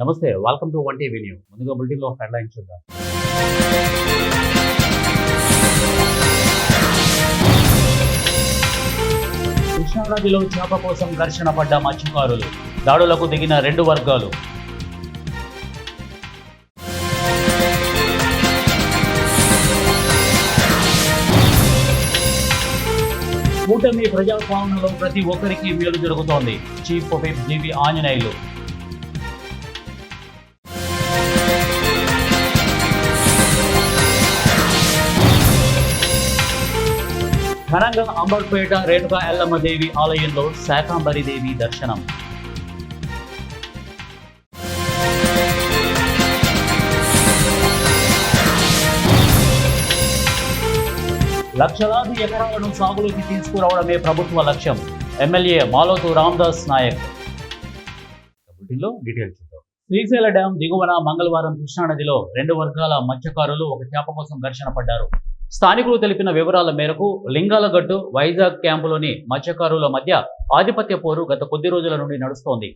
నమస్తే, welcome to one TV news. ముందుగా బులెటిన్లో హెడ్లైన్స్ చూద్దాం. కృష్ణానదిలో చేప కోసం ఘర్షణ పడ్డ మత్స్యకారులు, దాడులకు దిగిన రెండు వర్గాలు. కూటమి ప్రజాపాలనలో ప్రతి ఒక్కరికి మేలు జరుగుతోంది. చీఫ్ విప్ జీవి ఆంజనేయులు. ఘనంగా అంబర్పేట రేణుకా ఎల్లమ్మ దేవి ఆలయంలో శాకాంబరి దేవి దర్శనం. లక్షలాది ఎకరాలను సాగులోకి తీసుకురావడమే ప్రభుత్వ లక్ష్యం. ఎమ్మెల్యే మాలోతు రామదాస్ నాయక్. డీటెయిల్స్ చూద్దాం. శ్రీశైల డ్యాం దిగువన మంగళవారం కృష్ణానదిలో రెండు వర్గాల మత్స్యకారులు ఒక చేప కోసం ఘర్షణ పడ్డారు. స్థానికులు తెలిపిన వివరాల మేరకు లింగాలగట్టు వైజాగ్ క్యాంపులోని మత్స్యకారుల మధ్య ఆధిపత్య పోరు గత కొద్ది రోజుల నుండి నడుస్తోంది.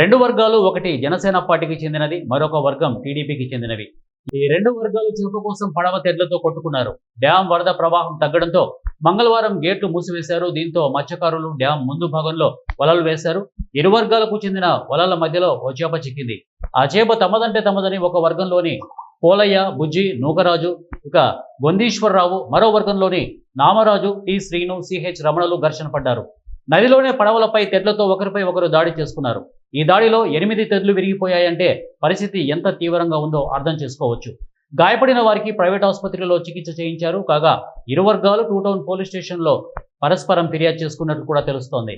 రెండు వర్గాలు, ఒకటి జనసేన పార్టీకి చెందినది, మరొక వర్గం టీడీపీకి చెందినవి. ఈ రెండు వర్గాలు చేప కోసం పడవ తెడ్లతో కొట్టుకున్నారు. డ్యాం వరద ప్రవాహం తగ్గడంతో మంగళవారం గేట్లు మూసివేశారు. దీంతో మత్స్యకారులు డ్యాం ముందు భాగంలో వలలు వేశారు. ఇరు వర్గాలకు చెందిన వలల మధ్యలో ఓ చేప చిక్కింది. ఆ చేప తమదంటే తమదని ఒక వర్గంలోని పోలయ్య, బుజ్జి, నూకరాజు, ఇక గొందీశ్వరరావు, మరో వర్గంలోని నామరాజు, టి శ్రీను, సిహెచ్ రమణలు ఘర్షణ పడ్డారు. నదిలోనే పడవలపై తెడ్లతో ఒకరిపై ఒకరు దాడి చేసుకున్నారు. ఈ దాడిలో 8 తెడ్లు విరిగిపోయాయంటే పరిస్థితి ఎంత తీవ్రంగా ఉందో అర్థం చేసుకోవచ్చు. గాయపడిన వారికి ప్రైవేట్ ఆసుపత్రిలో చికిత్స చేయించారు. కాగా ఇరు వర్గాలు టూ టౌన్ పోలీస్ స్టేషన్లో పరస్పరం ఫిర్యాదు చేసుకున్నట్లు కూడా తెలుస్తోంది.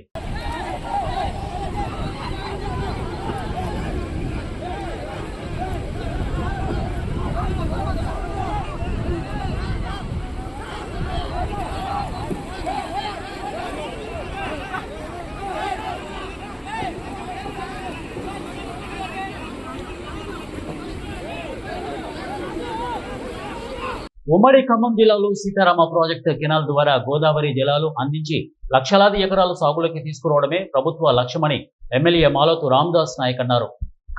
ఉమ్మడి ఖమ్మం జిల్లాలో సీతారామ ప్రాజెక్టు కెనాల్ ద్వారా గోదావరి జలాలు అందించి లక్షలాది ఎకరాలు సాగులోకి తీసుకురావడమే ప్రభుత్వ లక్ష్యమని ఎమ్మెల్యే మాలోతు రామదాస్ నాయక్ అన్నారు.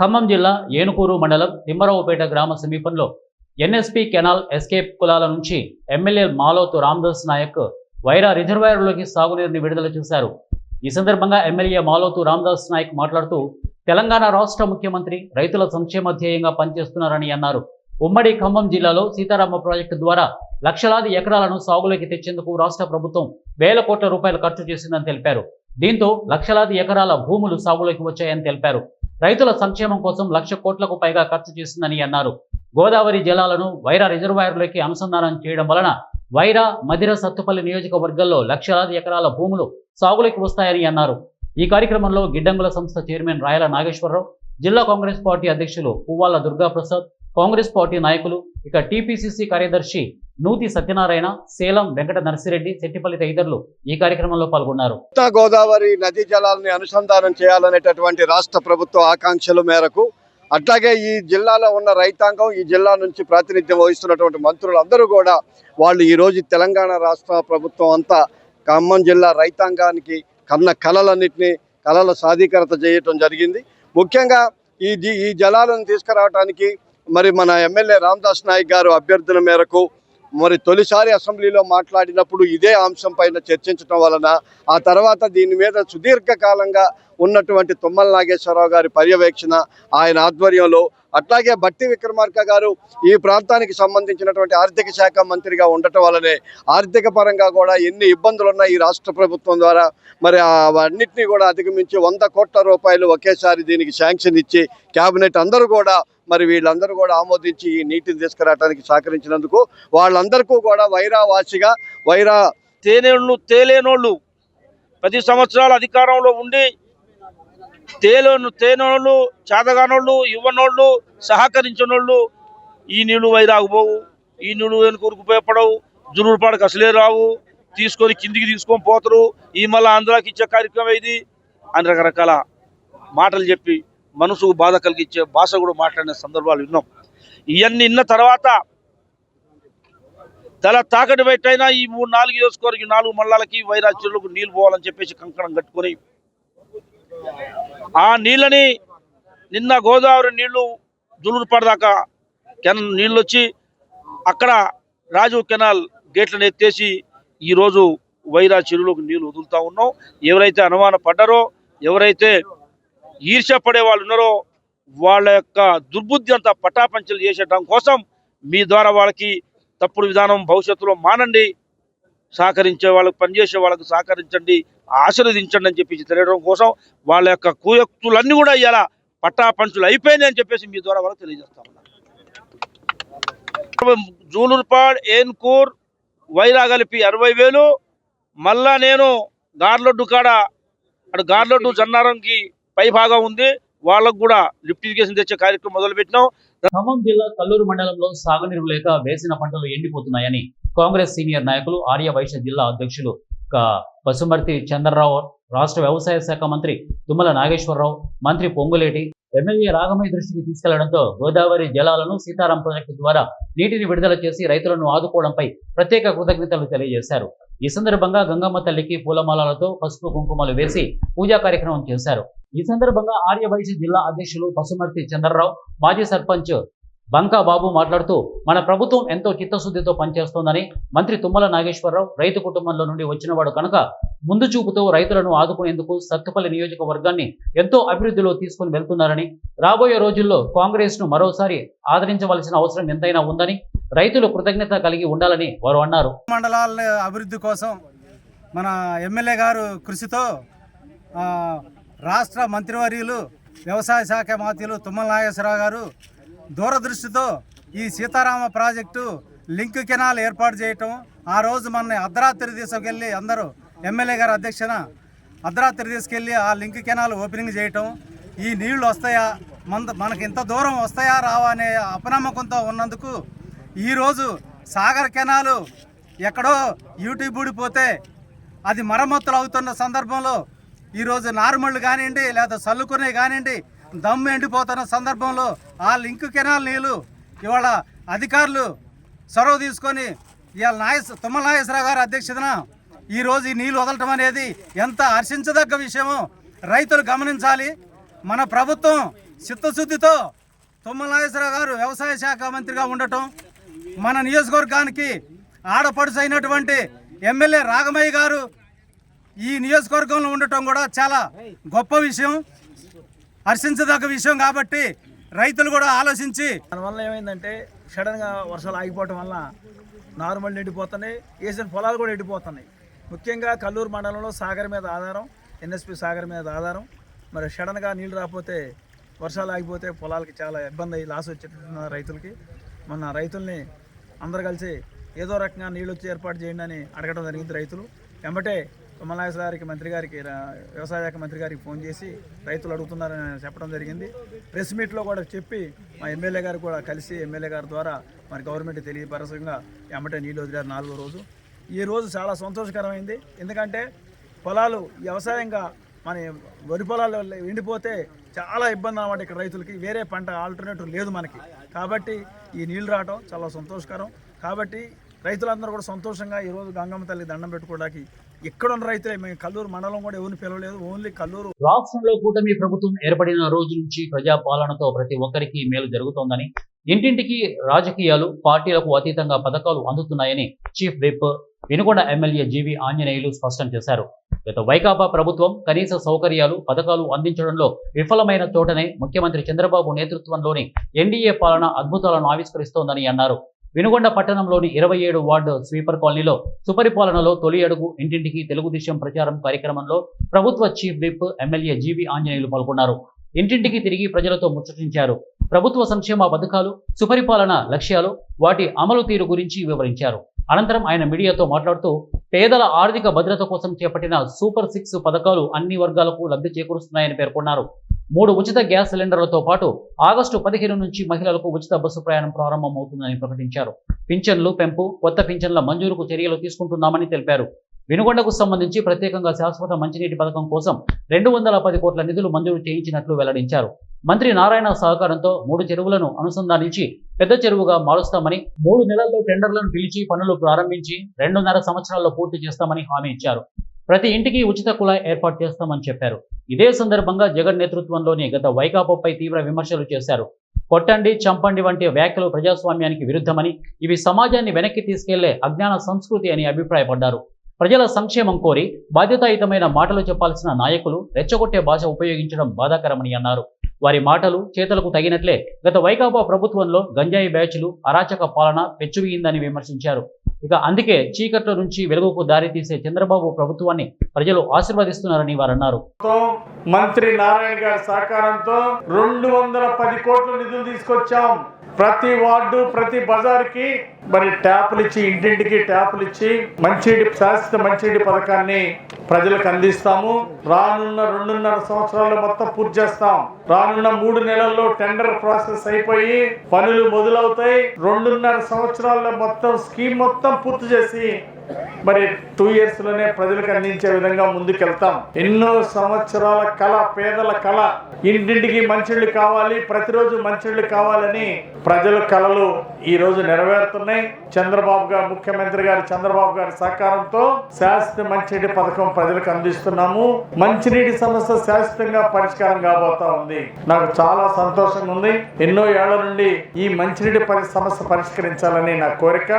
ఖమ్మం జిల్లా ఏనుకూరు మండలం తిమ్మరావుపేట గ్రామ సమీపంలో ఎన్ఎస్పి కెనాల్ ఎస్కేప్ కులాల నుంచి ఎమ్మెల్యే మాలోతు రామదాస్ నాయక్ వైరా రిజర్వాయర్లోకి సాగునీరుని విడుదల చేశారు. ఈ సందర్భంగా ఎమ్మెల్యే మాలోతు రామదాస్ నాయక్ మాట్లాడుతూ తెలంగాణ రాష్ట్ర ముఖ్యమంత్రి రైతుల సంక్షేమ ధ్యేయంగా పనిచేస్తున్నారని అన్నారు. ఉమ్మడి ఖమ్మం జిల్లాలో సీతారామ ప్రాజెక్టు ద్వారా లక్షలాది ఎకరాలను సాగులోకి తెచ్చేందుకు రాష్ట్ర ప్రభుత్వం వేల కోట్ల రూపాయలు ఖర్చు చేసిందని తెలిపారు. దీంతో లక్షలాది ఎకరాల భూములు సాగులోకి వచ్చాయని తెలిపారు. రైతుల సంక్షేమం కోసం 1,00,000 కోట్లకు పైగా ఖర్చు చేసిందని అన్నారు. గోదావరి జలాలను వైరా రిజర్వాయర్లోకి అనుసంధానం చేయడం వలన వైరా, మధిర, సత్తుపల్లి నియోజకవర్గాల్లో లక్షలాది ఎకరాల భూములు సాగులోకి వస్తాయని అన్నారు. ఈ కార్యక్రమంలో గిడ్డంగుల సంస్థ చైర్మన్ రాయల నాగేశ్వరరావు, జిల్లా కాంగ్రెస్ పార్టీ అధ్యక్షులు పువ్వాల దుర్గాప్రసాద్, కాంగ్రెస్ పార్టీ నాయకులు, ఇక టీపీసీసీ కార్యదర్శి నూతి సత్యనారాయణ, సేలం వెంకట నర్సిరెడ్డి, సెట్టిపల్లి తదితరులు ఈ కార్యక్రమంలో పాల్గొన్నారు. గోదావరి నదీ జలాలని అనుసంధానం చేయాలనేటటువంటి రాష్ట్ర ప్రభుత్వ ఆకాంక్షల మేరకు, అట్లాగే ఈ జిల్లాలో ఉన్న రైతాంగం, ఈ జిల్లా నుంచి ప్రాతినిధ్యం వహిస్తున్నటువంటి మంత్రులందరూ కూడా వాళ్ళు ఈరోజు తెలంగాణ రాష్ట్ర ప్రభుత్వం అంతా ఖమ్మం జిల్లా రైతాంగానికి కన్న కళల సాధీకరత చేయటం జరిగింది. ముఖ్యంగా ఈ జలాలను తీసుకురావడానికి మరి మన ఎమ్మెల్యే రామదాస్ నాయక్ గారు అభ్యర్థన మేరకు మరి తొలిసారి అసెంబ్లీలో మాట్లాడినప్పుడు ఇదే అంశం పైన చర్చించడం వలన ఆ తర్వాత దీని మీద సుదీర్ఘకాలంగా ఉన్నటువంటి తుమ్మల నాగేశ్వరరావు గారి పర్యవేక్షణ, ఆయన ఆధ్వర్యంలో, అట్లాగే బట్టి విక్రమార్క గారు ఈ ప్రాంతానికి సంబంధించినటువంటి ఆర్థిక శాఖ మంత్రిగా ఉండటం వల్లనే ఆర్థిక పరంగా కూడా ఎన్ని ఇబ్బందులున్నా ఈ రాష్ట్ర ప్రభుత్వం ద్వారా మరి అవన్నింటినీ కూడా అధిగమించి 100 కోట్ల రూపాయలు ఒకేసారి దీనికి శాంక్షన్ ఇచ్చి కేబినెట్ అందరూ కూడా మరి వీళ్ళందరూ కూడా ఆమోదించి ఈ నీటిని తీసుకురావడానికి సహకరించినందుకు వాళ్ళందరికీ కూడా వైరావాసిగా తేలేనోళ్ళు 10 సంవత్సరాల అధికారంలో ఉండి తేనోళ్ళు, చేతగానోళ్ళు, ఇవ్వనోళ్ళు, సహకరించినోళ్ళు ఈ నీళ్లు వైరాకు పోవు, ఈ నీళ్లు వెనుకూరుకు ఉపయోగపడవు, జునుడుపాడకు అసలే రావు, తీసుకొని కిందికి తీసుకొని పోతారు, ఈ మళ్ళీ ఆంధ్రాకి ఇచ్చే కార్యక్రమం ఇది అని రకరకాల మాటలు చెప్పి మనసుకు బాధ కలిగించే భాష కూడా మాట్లాడిన సందర్భాలు విన్నాం. ఇవన్నీ విన్న తర్వాత తల తాకటి పెట్టైనా ఈ 3-4 నియోజకవర్గ 4 మండలాలకి వైరాజ్యులకు నీళ్ళు పోవాలని చెప్పేసి కంకణం కట్టుకొని ఆ నీళ్ళని నిన్న గోదావరి నీళ్లు జులూరుపాడు దాకా నీళ్ళు వచ్చి అక్కడ రాజీవ్ కెనాల్ గేట్లను ఎత్తేసి ఈరోజు వైరా చెరువులోకి నీళ్లు వదులుతూ ఉన్నాం. ఎవరైతే అనుమాన పడ్డారో, ఎవరైతే ఈర్ష్య పడే వాళ్ళు ఉన్నారో వాళ్ళ యొక్క దుర్బుద్ధి అంతా పటాపంచలు చేసేయడం కోసం మీ ద్వారా వాళ్ళకి తప్పుడు విధానం భవిష్యత్తులో మానండి, సహకరించే వాళ్ళకు పనిచేసే వాళ్ళకు సహకరించండి, ఆశీర్వదించండి అని చెప్పేసి తెలియడం కోసం వాళ్ళ యొక్క కుయక్తులన్నీ కూడా ఇలా పట్టాపంచులు అయిపోయినాయి అని చెప్పేసి మీ ద్వారా వాళ్ళకి తెలియజేస్తా ఉన్నారు. జూలూరుపాడ్, ఏన్కూర్, వైరా కలిపి 60,000. మళ్ళా నేను గార్లొడ్డు కాడ అటు గార్లొడ్డు జన్నారంకి పై భాగం ఉంది, వాళ్ళకు కూడా లిఫ్ట్ ఇరిగేషన్ తెచ్చే కార్యక్రమం మొదలుపెట్టినాం. ఖమ్మం జిల్లా కల్లూరు మండలంలో సాగునీరు లేక వేసిన పంటలు ఎండిపోతున్నాయని కాంగ్రెస్ సీనియర్ నాయకులు ఆర్య వైశ్య జిల్లా అధ్యక్షులు పసుమర్తి చంద్రరావు, రాష్ట్ర వ్యవసాయ శాఖ మంత్రి తుమ్మల నాగేశ్వరరావు, మంత్రి పొంగులేటి, ఎమ్మెల్యే రాగమయ్య దృష్టికి తీసుకెళ్లడంతో గోదావరి జలాలను సీతారాం ప్రాజెక్టు ద్వారా నీటిని విడుదల చేసి రైతులను ఆదుకోవడంపై ప్రత్యేక కృతజ్ఞతలు తెలియజేశారు. ఈ సందర్భంగా గంగమ్మ తల్లికి పూలమాలలతో పసుపు కుంకుమలు వేసి పూజా కార్యక్రమం చేశారు. ఈ సందర్భంగా ఆర్య వైశ్య జిల్లా అధ్యక్షులు పసుమర్తి చంద్రరావు, మాజీ సర్పంచ్ బంకా బాబు మాట్లాడుతూ మన ప్రభుత్వం ఎంతో చిత్తశుద్ధితో పనిచేస్తోందని, మంత్రి తుమ్మల నాగేశ్వరరావు రైతు కుటుంబంలో నుండి వచ్చినవాడు కనుక ముందు చూపుతో రైతులను ఆదుకునేందుకు సత్తుపల్లి నియోజకవర్గాన్ని ఎంతో అభివృద్ధిలో తీసుకుని వెళ్తున్నారని, రాబోయే రోజుల్లో కాంగ్రెస్ ను మరోసారి ఆదరించవలసిన అవసరం ఎంతైనా ఉందని, రైతులు కృతజ్ఞత కలిగి ఉండాలని వారు అన్నారు. మండలాల అభివృద్ధి కోసం మన ఎమ్మెల్యే గారు కృషితో రాష్ట్ర మంత్రివర్యులు వ్యవసాయ శాఖ మంత్రులు తుమ్మల నాగేశ్వరరావు గారు దూరదృష్టితో ఈ సీతారామ ప్రాజెక్టు లింక్ కెనాల్ ఏర్పాటు చేయటం, ఆ రోజు మన అర్ధరాత్రి తీసుకెళ్ళి అందరూ ఎమ్మెల్యే గారి అధ్యక్షన అర్ధరాత్రి తీసుకెళ్ళి ఆ లింక్ కెనాల్ ఓపెనింగ్ చేయటం, ఈ నీళ్లు వస్తాయా మనకి ఇంత దూరం వస్తాయా రావా అనే అపనమ్మకంతో ఉన్నందుకు ఈరోజు సాగర్ కెనాలు ఎక్కడో యూట్యూబ్ ఊడిపోతే అది మరమ్మతులు అవుతున్న సందర్భంలో ఈరోజు నార్మల్ కానివ్వండి లేదా చల్లుకునే కానివ్వండి దమ్ము ఎండిపోతున్న సందర్భంలో ఆ లింక్ కెనాల్ నీళ్ళు ఇవాళ అధికారులు చొరవ తీసుకొని ఇవాళ తుమ్మల నాగేశ్వరరావు గారి అధ్యక్షతన ఈరోజు ఈ నీళ్ళు వదలటం అనేది ఎంత హర్షించదగ్గ విషయమో రైతులు గమనించాలి. మన ప్రభుత్వం చిత్తశుద్ధితో తుమ్మల నాగేశ్వరరావు గారు వ్యవసాయ శాఖ మంత్రిగా ఉండటం, మన నియోజకవర్గానికి ఆడపడుచు అయినటువంటి ఎమ్మెల్యే రాగమయ్య గారు ఈ నియోజకవర్గంలో ఉండటం కూడా చాలా గొప్ప విషయం, హర్షించదగ్గ విషయం. కాబట్టి రైతులు కూడా ఆలోచించి దానివల్ల ఏమైందంటే సడన్గా వర్షాలు ఆగిపోవటం వల్ల నార్మల్ ఎండిపోతున్నాయి, వేసిన పొలాలు కూడా ఎండిపోతున్నాయి. ముఖ్యంగా కల్లూరు మండలంలో సాగర్ మీద ఆధారం, ఎన్ఎస్పి సాగర్ మీద ఆధారం. మరి సడన్గా నీళ్ళు రాకపోతే వర్షాలు ఆగిపోతే పొలాలకి చాలా ఇబ్బంది లాస్ వచ్చేటట్టున్న రైతులకి. మొన్న రైతుల్ని అందరు కలిసి ఏదో రకంగా నీళ్ళు వచ్చి ఏర్పాటు చేయండి అని అడగడం జరిగింది. రైతులు వెంబటే తుమ్మల నాగేశ్వర గారికి మంత్రి గారికి వ్యవసాయ శాఖ మంత్రి గారికి ఫోన్ చేసి రైతులు అడుగుతున్నారని చెప్పడం జరిగింది. ప్రెస్ మీట్లో కూడా చెప్పి మా ఎమ్మెల్యే గారు కూడా కలిసి ఎమ్మెల్యే గారి ద్వారా మరి గవర్నమెంట్ తెలియపరచంగా వెంబటే నీళ్ళు వదిలారు 4వ రోజు. ఈ రోజు చాలా సంతోషకరమైంది. ఎందుకంటే పొలాలు వ్యవసాయంగా మన వరి పొలాలు ఎండిపోతే చాలా ఇబ్బంది అన్నమాట ఇక్కడ రైతులకి. వేరే పంట ఆల్టర్నేటివ్ లేదు మనకి. కాబట్టి ఈ నీళ్ళు రావడం చాలా సంతోషకరం. కాబట్టి రైతులందరూ కూడా సంతోషంగా ఈరోజు గంగమ్మ తల్లి దండం పెట్టుకోవడానికి ఇక్కడ ఉన్న రైతులే, మేము కల్లూరు మండలం కూడా ఎవరిని పిలవలేదు, ఓన్లీ కల్లూరు. రాష్ట్రంలో కూటమి ప్రభుత్వం ఏర్పడిన రోజు నుంచి ప్రజాపాలనతో ప్రతి ఒక్కరికి మేలు జరుగుతోందని, ఇంటింటికి రాజకీయాలు పార్టీలకు అతీతంగా పథకాలు అందుతున్నాయని చీఫ్ విప్ వినుకొండ ఎమ్మెల్యే జీవి ఆంజనేయులు స్పష్టం చేశారు. గత వైకాపా ప్రభుత్వం కనీస సౌకర్యాలు పథకాలు అందించడంలో విఫలమైన చోటనే ముఖ్యమంత్రి చంద్రబాబు నేతృత్వంలోని ఎన్డీఏ పాలన అద్భుతాలను ఆవిష్కరిస్తోందని అన్నారు. వినుకొండ పట్టణంలోని 27 వార్డు స్వీపర్ కాలనీలో సుపరిపాలనలో తొలి అడుగు ఇంటింటికి తెలుగుదేశం ప్రచారం కార్యక్రమంలో ప్రభుత్వ చీఫ్ విప్ ఎమ్మెల్యే జీవి ఆంజనేయులు పాల్గొన్నారు. ఇంటింటికి తిరిగి ప్రజలతో ముచ్చటించారు. ప్రభుత్వ సంక్షేమ పథకాలు, సుపరిపాలన లక్ష్యాలు, వాటి అమలు తీరు గురించి వివరించారు. అనంతరం ఆయన మీడియాతో మాట్లాడుతూ పేదల ఆర్థిక భద్రత కోసం చేపట్టిన సూపర్ 6 పథకాలు అన్ని వర్గాలకు లబ్ధి చేకూరుస్తున్నాయని పేర్కొన్నారు. 3 ఉచిత గ్యాస్ సిలిండర్లతో పాటు ఆగస్టు 15 నుంచి మహిళలకు ఉచిత బస్సు ప్రయాణం ప్రారంభమవుతుందని ప్రకటించారు. పింఛన్లు పెంపు, కొత్త పింఛన్ల మంజూరుకు చర్యలు తీసుకుంటున్నామని తెలిపారు. వినుకొండకు సంబంధించి ప్రత్యేకంగా శాశ్వత మంచినీటి పథకం కోసం 210 కోట్ల నిధులు మంజూరు చేయించినట్లు వెల్లడించారు. మంత్రి నారాయణ సహకారంతో 3 చెరువులను అనుసంధానించి పెద్ద చెరువుగా మారుస్తామని, 3 నెలల్లో టెండర్లను పిలిచి పనులు ప్రారంభించి 2.5 సంవత్సరాల్లో పూర్తి చేస్తామని హామీ ఇచ్చారు. ప్రతి ఇంటికి ఉచిత కుళాయి ఏర్పాటు చేస్తామని చెప్పారు. ఇదే సందర్భంగా జగన్ నేతృత్వంలోని గత వైకాపాపై తీవ్ర విమర్శలు చేశారు. కొట్టండి, చంపండి వంటి వ్యాఖ్యలు ప్రజాస్వామ్యానికి విరుద్ధమని, ఇవి సమాజాన్ని వెనక్కి తీసుకెళ్లే అజ్ఞాన సంస్కృతి అని అభిప్రాయపడ్డారు. ప్రజల సంక్షేమం కోరి బాధ్యతాయుతమైన మాటలు చెప్పాల్సిన నాయకులు రెచ్చగొట్టే భాష ఉపయోగించడం బాధాకరమని అన్నారు. వారి మాటలు చేతలకు తగినట్లే గత వైకాపా ప్రభుత్వంలో గంజాయి బ్యాచ్లు, అరాచక పాలన పెచ్చువీయిందని విమర్శించారు. ఇక అందుకే చీకట్ల నుంచి వెలుగుకు దారి తీసే చంద్రబాబు ప్రభుత్వాన్ని ప్రజలు ఆశీర్వదిస్తున్నారని వారన్నారు. మంత్రి నారాయణ గారి సహకారంతో 210 కోట్ల నిధులు తీసుకొచ్చాం. ప్రతి వార్డు, ప్రతి బజార్కి మరి ట్యాపులు ఇచ్చి, ఇంటింటికి ట్యాపులు ఇచ్చి మంచినీటి, శాశ్వత మంచినీటి పథకాన్ని ప్రజలకు అందిస్తాము. రానున్న 2.5 సంవత్సరాల్లో మొత్తం పూర్తి చేస్తాం. రానున్న 3 నెలల్లో టెండర్ ప్రాసెస్ అయిపోయి పనులు మొదలవుతాయి. 2.5 సంవత్సరాల్లో మొత్తం స్కీమ్ మొత్తం పూర్తి చేసి మరి 2 years లోనే ప్రజలకు అందించే విధంగా ముందుకెళ్తాం. ఎన్నో సంవత్సరాల కళ, పేదల కళ, ఇంటింటికి మంచినీళ్ళు కావాలి, ప్రతిరోజు మంచినీళ్ళు కావాలని ప్రజల కళలు ఈ రోజు నెరవేరుతున్నాయి. చంద్రబాబు గారు, ముఖ్యమంత్రి గారు చంద్రబాబు గారి సహకారంతో శాశ్వత మంచినీటి పథకం ప్రజలకు అందిస్తున్నాము. మంచినీటి సమస్య శాశ్వతంగా పరిష్కారం కాబోతా ఉంది. నాకు చాలా సంతోషంగా ఉంది. ఎన్నో ఏళ్ల నుండి ఈ మంచినీటి సమస్య పరిష్కరించాలని నా కోరిక.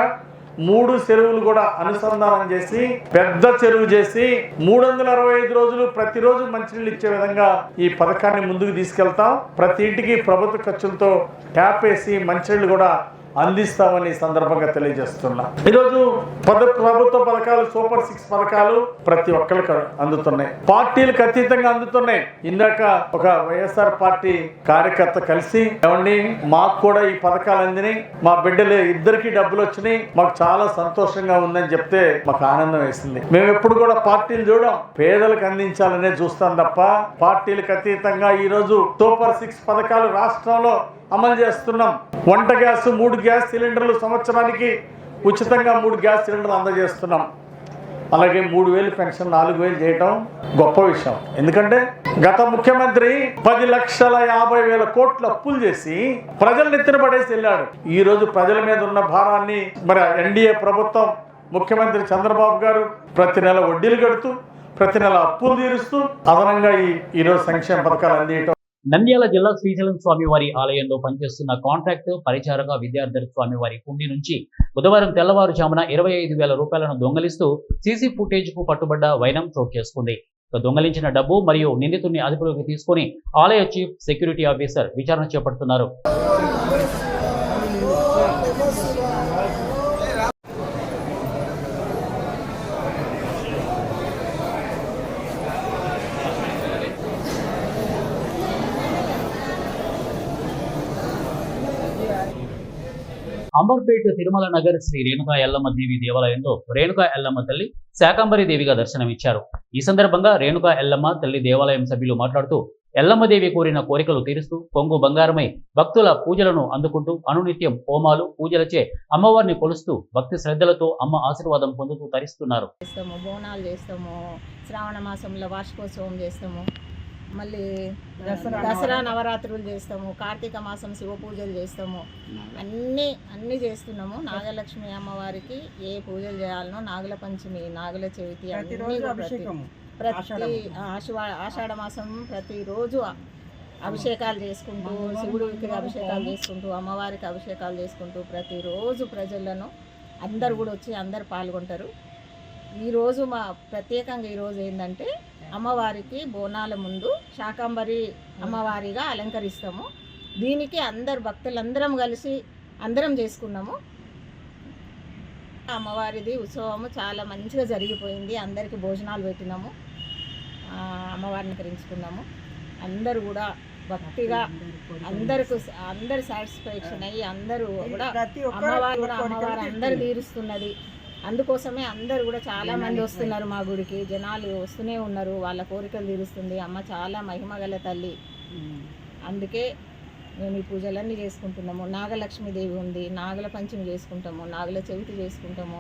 3 చెరువులు కూడా అనుసంధానం చేసి పెద్ద చెరువు చేసి 365 రోజులు ప్రతిరోజు మంచినీళ్ళు ఇచ్చే విధంగా ఈ పథకాన్ని ముందుకు తీసుకెళ్తాం. ప్రతి ఇంటికి ప్రభుత్వ ఖర్చులతో ట్యాప్ వేసి మంచినీళ్ళు కూడా అందిస్తామని సందర్భంగా తెలియజేస్తున్నా. ఈరోజు ప్రభుత్వ పథకాలు, సూపర్ 6 పథకాలు ప్రతి ఒక్కరికి అందుతున్నాయి. పార్టీలకు అతీతంగా అందుతున్నాయి. ఇందాక ఒక వైఎస్ఆర్ పార్టీ కార్యకర్త కలిసి, ఏమండి మాకు కూడా ఈ పథకాలు అందినాయి, మా బిడ్డలు ఇద్దరికి డబ్బులు వచ్చినాయి, మాకు చాలా సంతోషంగా ఉందని చెప్తే మాకు ఆనందం వేసింది. మేము ఎప్పుడు కూడా పార్టీలు చూడం, పేదలకు అందించాలనే చూస్తాం తప్ప పార్టీలకు అతీతంగా ఈరోజు సూపర్ 6 పథకాలు రాష్ట్రంలో అమలు చేస్తున్నాం. వంట గ్యాస్ 3 గ్యాస్ సిలిండర్లు సంవత్సరానికి ఉచితంగా 3 గ్యాస్ సిలిండర్లు అందజేస్తున్నాం. అలాగే 3,000 పెన్షన్ 4,000 చేయడం గొప్ప విషయం. ఎందుకంటే గత ముఖ్యమంత్రి 10,50,000 కోట్ల అప్పులు చేసి ప్రజలు నెత్తిన పడేసి వెళ్ళాడు. ఈ రోజు ప్రజల మీద ఉన్న భారాన్ని మరి ఎన్డీఏ ప్రభుత్వం, ముఖ్యమంత్రి చంద్రబాబు గారు ప్రతి నెల వడ్డీలు కడుతూ, ప్రతి నెల అప్పులు తీరుస్తూ అదనంగా ఈరోజు సంక్షేమ పథకాలు అందించడం. నంద్యాల జిల్లా శ్రీశైలం స్వామివారి ఆలయంలో పనిచేస్తున్న కాంట్రాక్ట్ పరిచారక విద్యార్థి స్వామివారి కుండి నుంచి బుధవారం తెల్లవారుజామున 25,000 రూపాయలను దొంగలిస్తూ సీసీ ఫుటేజ్ కు పట్టుబడ్డ వైనం చోటు చేసుకుంది. దొంగలించిన డబ్బు మరియు నిందితుడిని అదుపులోకి తీసుకుని ఆలయ చీఫ్ సెక్యూరిటీ ఆఫీసర్ విచారణ చేపడుతున్నారు. అంబర్పేట తిరుమల నగర్ శ్రీ రేణుకా ఎల్లమ్మ దేవి దేవాలయంలో రేణుకా ఎల్లమ్మ తల్లి శాకంబరి దేవిగా దర్శనమిచ్చారు. ఈ సందర్భంగా రేణుకా ఎల్లమ్మ తల్లి దేవాలయం సభ్యులు మాట్లాడుతూ, ఎల్లమ్మదేవి కోరిన కోరికలు తీరుస్తూ కొంగు బంగారమై భక్తుల పూజలను అందుకుంటూ అనునిత్యం హోమాలు, పూజలచే అమ్మవారిని కొలుస్తూ భక్తి శ్రద్ధలతో అమ్మ ఆశీర్వాదం పొందుతూ తరిస్తున్నారు. బోనాలు చేస్తాము, శ్రావణ మాసంలో వార్షికోత్సవం చేస్తాము, మళ్ళీ దసరా నవరాత్రులు చేస్తాము, కార్తీక మాసం శివ పూజలు చేస్తాము, అన్నీ చేస్తున్నాము. నాగలక్ష్మి అమ్మవారికి ఏ పూజలు చేయాలనో, నాగుల పంచమి, నాగుల చవితి ప్రతి ఆషాఢ మాసం ప్రతిరోజు అభిషేకాలు చేసుకుంటూ, శివుడికి అభిషేకాలు చేసుకుంటూ, అమ్మవారికి అభిషేకాలు చేసుకుంటూ ప్రతిరోజు ప్రజలను అందరు కూడా వచ్చి అందరు పాల్గొంటారు. ఈరోజు మా ప్రత్యేకంగా ఈరోజు ఏంటంటే అమ్మవారికి బోనాల ముందు శాకంబరి అమ్మవారిగా అలంకరిస్తాము. దీనికి అందరు భక్తులందరం కలిసి అందరం చేసుకున్నాము. అమ్మవారిది ఉత్సవము చాలా మంచిగా జరిగిపోయింది. అందరికీ భోజనాలు పెట్టినాము, అమ్మవారిని కరించుకున్నాము. అందరూ కూడా భక్తిగా అందరు సాటిస్ఫాక్షన్ అయ్యి అందరూ కూడా అమ్మవారు అందరు తీరుస్తున్నది. అందుకోసమే అందరు కూడా చాలా మంది వస్తున్నారు మా గుడికి, జనాలు వస్తూనే ఉన్నారు, వాళ్ళ కోరికలు తీరుస్తుంది. అమ్మ చాలా మహిమగల తల్లి, అందుకే మేము ఈ పూజలన్నీ చేసుకుంటున్నాము. నాగలక్ష్మీదేవి ఉంది, నాగుల పంచమి చేసుకుంటాము, నాగుల చవితి చేసుకుంటాము.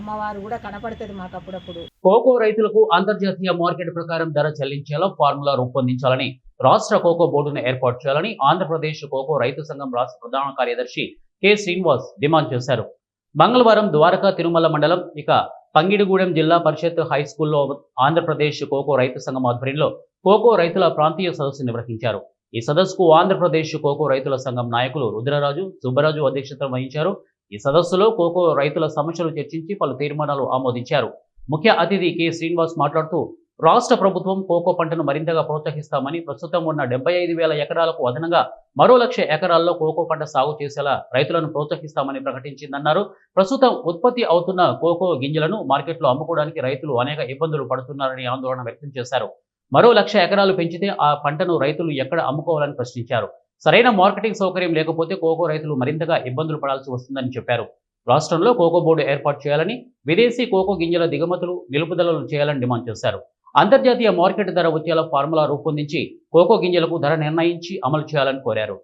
అమ్మవారు కూడా కనపడుతుంది మాకు అప్పుడప్పుడు. కోకో రైతులకు అంతర్జాతీయ మార్కెట్ ప్రకారం ధర చెల్లించేలా ఫార్ములా రూపొందించాలని రాష్ట్ర కోకో బోర్డును ఏర్పాటు చేయాలని ఆంధ్రప్రదేశ్ కోకో రైతు సంఘం రాష్ట్ర ప్రధాన కార్యదర్శి కె శ్రీనివాస్ డిమాండ్ చేశారు. మంగళవారం ద్వారకా తిరుమల మండలం, ఇక పంగిడిగూడెం జిల్లా పరిషత్ హై స్కూల్లో ఆంధ్రప్రదేశ్ కోకో రైతు సంఘం ఆధ్వర్యంలో కోకో రైతుల ప్రాంతీయ సదస్సు నిర్వహించారు. ఈ సదస్సుకు ఆంధ్రప్రదేశ్ కోకో రైతుల సంఘం నాయకులు రుద్రరాజు, సుబ్బరాజు అధ్యక్షత వహించారు. ఈ సదస్సులో కోకో రైతుల సమస్యలు చర్చించి పలు తీర్మానాలు ఆమోదించారు. ముఖ్య అతిథి కె శ్రీనివాస్ మాట్లాడుతూ రాష్ట్ర ప్రభుత్వం కోకో పంటను మరింతగా ప్రోత్సహిస్తామని, ప్రస్తుతం ఉన్న 75,000 ఎకరాలకు అదనంగా మరో 1,00,000 ఎకరాల్లో కోకో పంట సాగు చేసేలా రైతులను ప్రోత్సహిస్తామని ప్రకటించిందన్నారు. ప్రస్తుతం ఉత్పత్తి అవుతున్న కోకో గింజలను మార్కెట్లో అమ్ముకోవడానికి రైతులు అనేక ఇబ్బందులు పడుతున్నారని ఆందోళన వ్యక్తం చేశారు. మరో 1,00,000 ఎకరాలు పెంచితే ఆ పంటను రైతులు ఎక్కడ అమ్ముకోవాలని ప్రశ్నించారు. సరైన మార్కెటింగ్ సౌకర్యం లేకపోతే కోకో రైతులు మరింతగా ఇబ్బందులు పడాల్సి వస్తుందని చెప్పారు. రాష్ట్రంలో కోకో బోర్డు ఏర్పాటు చేయాలని, విదేశీ కోకో గింజల దిగుమతులు నిలుపుదలలు చేయాలని డిమాండ్ చేశారు. అంతర్జాతీయ మార్కెట్ ధర వచ్చేలా ఫార్ములా రూపొందించి కోకో గింజలకు ధర నిర్ణయించి అమలు చేయాలని కోరారు.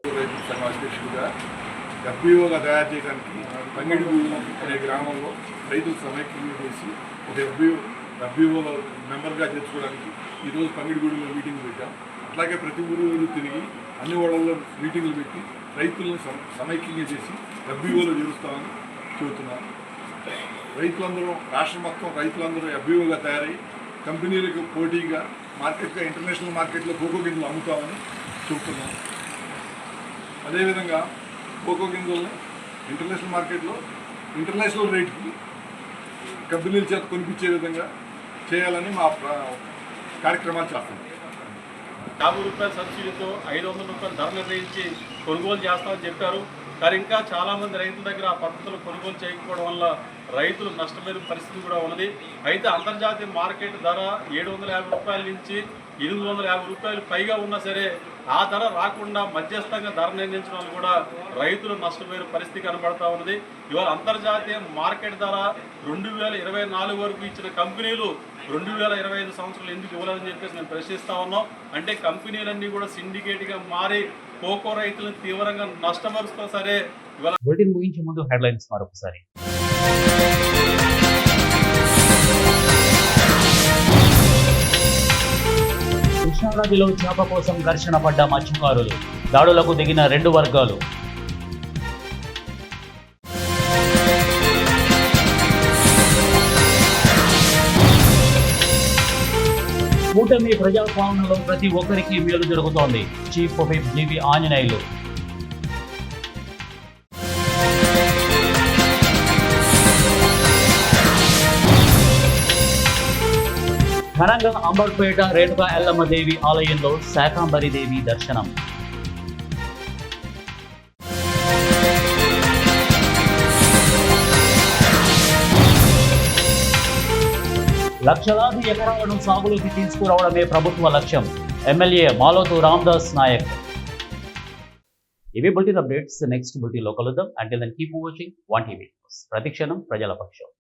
ఎఫ్పిఓగా తయారు చేయడానికి పంగిడిగూడెం అనే గ్రామంలో రైతులు సమైక్యం చేసి ఒక ఎఫ్పిఓలో మెంబర్గా చేర్చుకోవడానికి ఈరోజు పంగిడిగూడెంలో మీటింగ్ పెట్టాం. అట్లాగే ప్రతి ఊరు తిరిగి అన్ని ఊళ్ళల్లో మీటింగ్లు పెట్టి రైతులను సమైక్యంగా చేసి ఎఫ్పిఓలో చేరుస్తామని చెబుతున్నాం. రైతులందరూ రాష్ట్రం మొత్తం రైతులందరూ ఎఫ్పిఓగా తయారై కంపెనీలకు పోటీగా మార్కెట్గా ఇంటర్నేషనల్ మార్కెట్లో కోకో గింజలు అమ్ముతామని చెబుతున్నాం. అదేవిధంగా కోకో గింజల్ని ఇంటర్నేషనల్ మార్కెట్లో ఇంటర్నేషనల్ రేటుకి కంపెనీల చేత కొనిపించే విధంగా చేయాలని మా కార్యక్రమాలు చేస్తున్నాం. 50 రూపాయల సబ్సిడీతో 500 రూపాయలు ధర నిర్ణయించి కొనుగోలు చేస్తామని చెప్పారు. కానీ ఇంకా చాలామంది రైతుల దగ్గర ఆ పద్ధతులు కొనుగోలు చేయకపోవడం వల్ల రైతులు నష్టపోయిన పరిస్థితి కూడా ఉన్నది. అయితే అంతర్జాతీయ మార్కెట్ ధర 750 రూపాయల నుంచి 850 రూపాయలు పైగా ఉన్నా సరే ఆ ధర రాకుండా మధ్యస్థంగా ధర నిర్ణయించడం వల్ల కూడా రైతులు నష్టపోయిన పరిస్థితి కనబడతా ఉన్నది. ఇవాళ అంతర్జాతీయ మార్కెట్ ధర 2024 వరకు ఇచ్చిన కంపెనీలు 2025 సంవత్సరాలు ఎందుకు ఇవ్వలేదని చెప్పేసి మేము ప్రశ్నిస్తా ఉన్నాం. అంటే కంపెనీలన్నీ కూడా సిండికేట్గా మారి కోకో రైతులను తీవ్రంగా నష్టపరుస్తా సరే. ఇవాళ బులెటిన్ ముగించే ముందు హెడ్లైన్స్ మరొకసారి. కృష్ణానదిలో చేప కోసం ఘర్షణ పడ్డ మత్స్యకారులు, దాడులకు దిగిన 2 వర్గాలు. కూటమి ప్రజాపాలనలో ప్రతి ఒక్కరికి మేలు జరుగుతోంది, చీఫ్ విప్ జీవి ఆంజనేయులు. ఘనంగా అంబర్పేట రేణుకా ఎల్లమ్మ దేవి ఆలయంలో శాకాంబరి దేవి దర్శనం. లక్షలాది ఎకరాలను సాగులోకి తీసుకురావడమే ప్రభుత్వ లక్ష్యం, ఎమ్మెల్యే మాలోతు రామ్దాస్ నాయక్. ఇవి బులెటిన్ అప్డేట్స్. నెక్స్ట్ బులెటిన్లో కలుద్దాం. Until then keep watching 1 TV. ప్రతిక్షణం ప్రజల పక్షం.